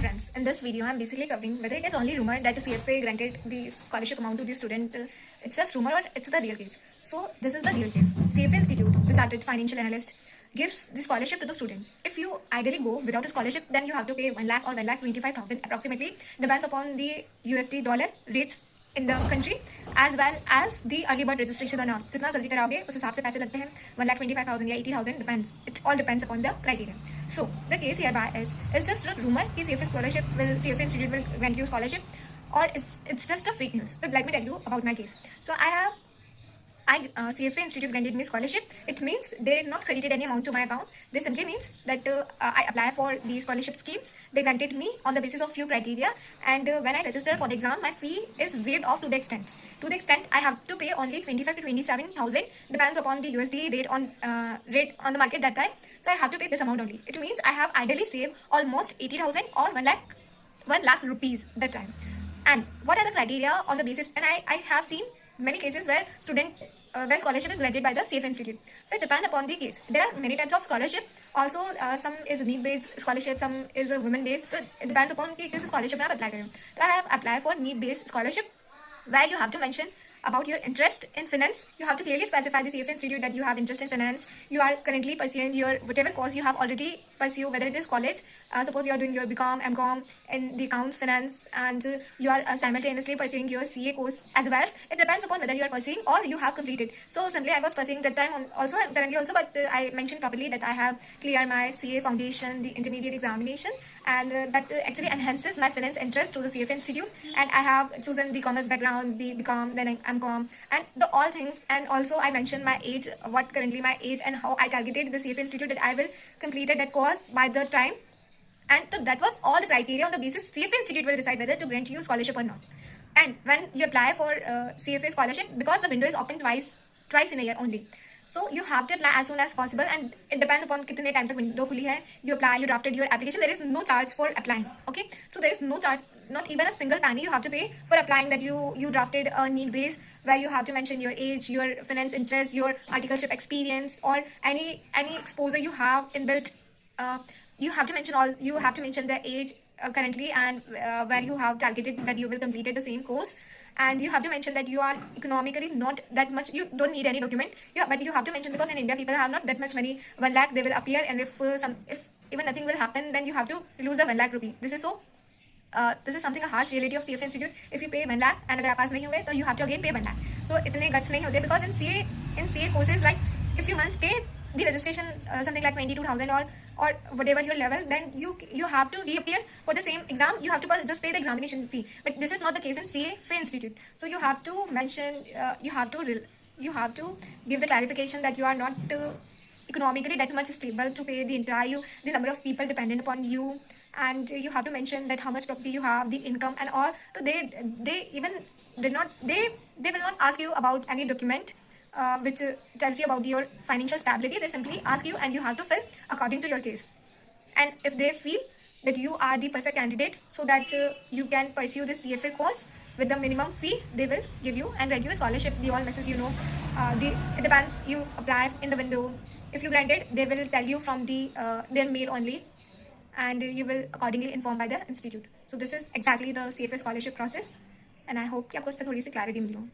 friends, in this video I'm basically covering whether it is only rumor that the CFA granted the scholarship amount to the student. It's just rumor or it's the real case. So this is the real case. CFA Institute, the Chartered Financial Analyst, gives the scholarship to the student. If you ideally go without a scholarship, then you have to pay 1 lakh or 1,25,000 approximately, depends upon the USD dollar rates in the country, as well as the early bird registration amount. जितना जल्दी कराओगे उस हिसाब से पैसे लगते हैं. 1,25,000 या 80,000 depends. It all depends upon the criteria. So the case hereby is just a rumor कि CFA Institute will grant you scholarship, or it's just a fake news. So let me tell you about my case. So CFA Institute granted me scholarship. It means they did not credited any amount to my account. This simply means that I apply for the scholarship schemes. They granted me on the basis of few criteria, and when I register for the exam, my fee is waived off to the extent I have to pay only 25 to 27,000, depends upon the USD rate on the market that time. So I have to pay this amount only. It means I have ideally saved almost 80,000 or 1 lakh rupees that time. And what are the criteria on the basis? And I have seen many cases where when scholarship is granted by the CFA Institute. So it depends upon the case. There are many types of scholarship. Also, some is need-based scholarship, some is a women-based. So it depends upon कि किस scholarship में आप apply करें. So I have applied for need-based scholarship, where you have to mention about your interest in finance. You have to clearly specify the CFA Institute that you have interest in finance. You are currently pursuing your whatever course you have already pursued, whether it is college. Suppose you are doing your BCom, MCom in the accounts finance, and you are simultaneously pursuing your CA course as well. It depends upon whether you are pursuing or you have completed. So simply I was pursuing that time also and currently also, but I mentioned properly that I have cleared my CA foundation, the intermediate examination, and that actually enhances my finance interest to the CFA Institute. And I have chosen the commerce background, the BCom, then MCom, and the all things. And also I mentioned my age, what currently my age, and how I targeted the CFA Institute that I will complete that course by the time. And so that was all the criteria on the basis CFA Institute will decide whether to grant you scholarship or not. And when you apply for CFA scholarship, because the window is open twice in a year only, so you have to apply as soon as possible, and it depends upon कितने time तक window खुली है. You apply, you drafted your application. There is no charge for applying. Okay, so there is no charge, not even a single penny you have to pay for applying. That you drafted a need base where you have to mention your age, your finance interest, your articleship experience, or any exposure you have inbuilt. You have to mention the age currently, and where you have targeted that you will complete the same course. And you have to mention that you are economically not that much, you don't need any document. But you have to mention, because in India people have not that much money. 1 lakh they will appear, and if even nothing will happen, then you have to lose the 1 lakh rupee. This is something a harsh reality of CFA Institute. If you pay 1 lakh and अगर आप पास नहीं हुए, तो you have to again pay 1 lakh. So इतने guts नहीं होते, because in CA courses, like if you once pay the registration something like 22,000 or whatever your level, then you have to reappear for the same exam. You have to just pay the examination fee. But this is not the case in CFA Institute. So you have to mention, you have to give the clarification that you are not economically that much stable to pay the number of people dependent upon you, and you have to mention that how much property you have, the income and all. So they will not ask you about any document which tells you about your financial stability. They simply ask you, and you have to fill according to your case. And if they feel that you are the perfect candidate so that you can pursue the CFA course with the minimum fee, they will give you and grant you a scholarship. The all message, it depends. You apply in the window. If you granted, they will tell you from their mail only, and you will accordingly informed by the institute. So this is exactly the CFA scholarship process, and I hope कि आपको इससे थोड़ी सी clarity मिली हो.